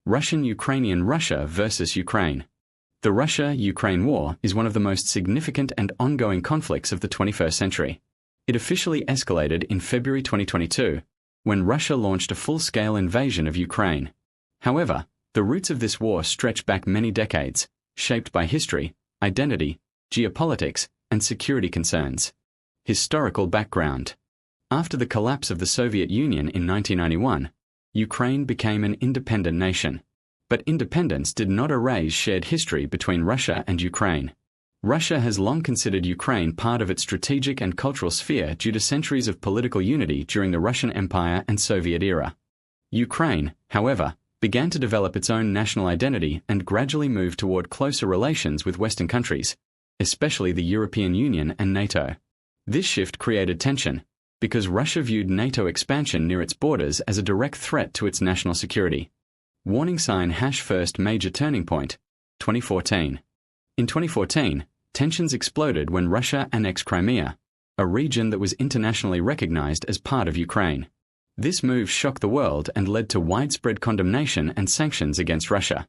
Russian-Ukrainian Russia versus Ukraine. The Russia-Ukraine war is one of the most significant and ongoing conflicts of the 21st century. It officially escalated in February 2022, when Russia launched a full-scale invasion of Ukraine. However, the roots of this war stretch back many decades, shaped by history, identity, geopolitics, and security concerns. Historical background. After the collapse of the Soviet Union in 1991, Ukraine became an independent nation. But independence did not erase shared history between Russia and Ukraine. Russia has long considered Ukraine part of its strategic and cultural sphere due to centuries of political unity during the Russian Empire and Soviet era. Ukraine, however, began to develop its own national identity and gradually moved toward closer relations with Western countries, especially the European Union and NATO. This shift created tension, because Russia viewed NATO expansion near its borders as a direct threat to its national security. Warning sign #first major turning point, 2014. In 2014, tensions exploded when Russia annexed Crimea, a region that was internationally recognized as part of Ukraine. This move shocked the world and led to widespread condemnation and sanctions against Russia.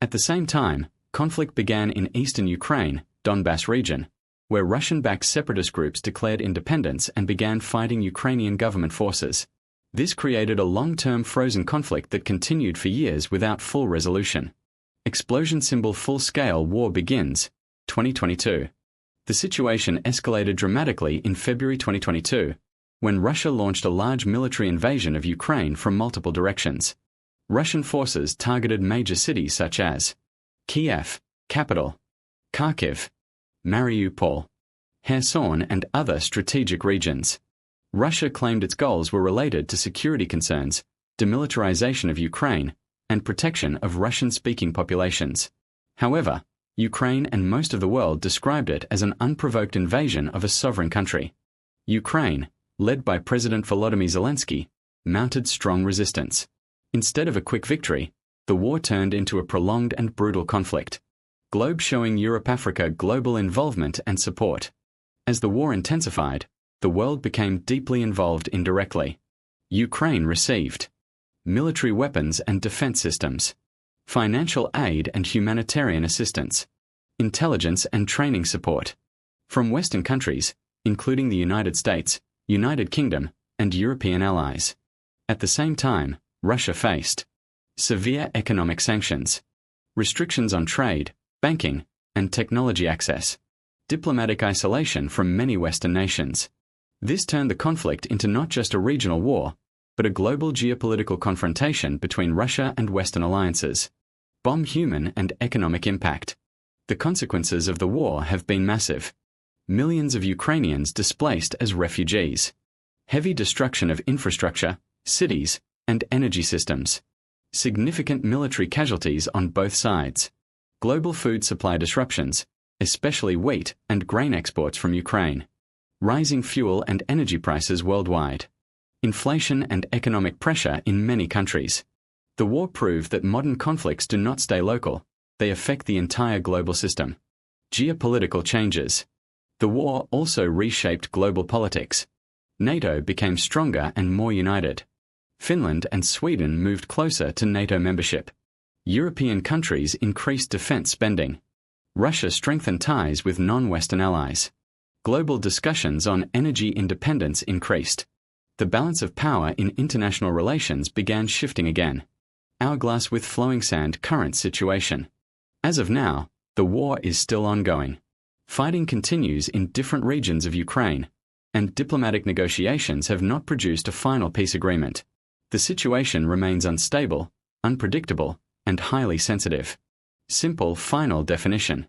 At the same time, conflict began in eastern Ukraine, Donbas region, where Russian-backed separatist groups declared independence and began fighting Ukrainian government forces. This created a long-term frozen conflict that continued for years without full resolution. Explosion symbol full-scale war begins, 2022. The situation escalated dramatically in February 2022, when Russia launched a large military invasion of Ukraine from multiple directions. Russian forces targeted major cities such as Kiev, capital, Kharkiv, Mariupol, Kherson, and other strategic regions. Russia claimed its goals were related to security concerns, demilitarization of Ukraine, and protection of Russian-speaking populations. However, Ukraine and most of the world described it as an unprovoked invasion of a sovereign country. Ukraine, led by President Volodymyr Zelensky, mounted strong resistance. Instead of a quick victory, the war turned into a prolonged and brutal conflict. Globe showing Europe-Africa global involvement and support. As the war intensified, the world became deeply involved indirectly. Ukraine received military weapons and defense systems, financial aid and humanitarian assistance, intelligence and training support from Western countries, including the United States, United Kingdom, and European allies. At the same time, Russia faced severe economic sanctions, restrictions on trade, banking, and technology access, diplomatic isolation from many Western nations. This turned the conflict into not just a regional war, but a global geopolitical confrontation between Russia and Western alliances. Bomb human and economic impact. The consequences of the war have been massive. Millions of Ukrainians displaced as refugees. Heavy destruction of infrastructure, cities, and energy systems. Significant military casualties on both sides. Global food supply disruptions, especially wheat and grain exports from Ukraine. Rising fuel and energy prices worldwide. Inflation and economic pressure in many countries. The war proved that modern conflicts do not stay local, they affect the entire global system. Geopolitical changes. The war also reshaped global politics. NATO became stronger and more united. Finland and Sweden moved closer to NATO membership. European countries increased defense spending. Russia strengthened ties with non-Western allies. Global discussions on energy independence increased. The balance of power in international relations began shifting again. Hourglass with flowing sand current situation. As of now, the war is still ongoing. Fighting continues in different regions of Ukraine, and diplomatic negotiations have not produced a final peace agreement. The situation remains unstable, unpredictable, and highly sensitive. Simple final definition.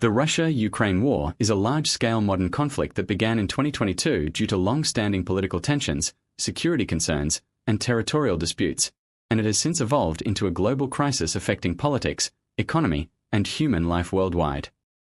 The Russia-Ukraine war is a large-scale modern conflict that began in 2022 due to long-standing political tensions, security concerns, and territorial disputes, and it has since evolved into a global crisis affecting politics, economy, and human life worldwide.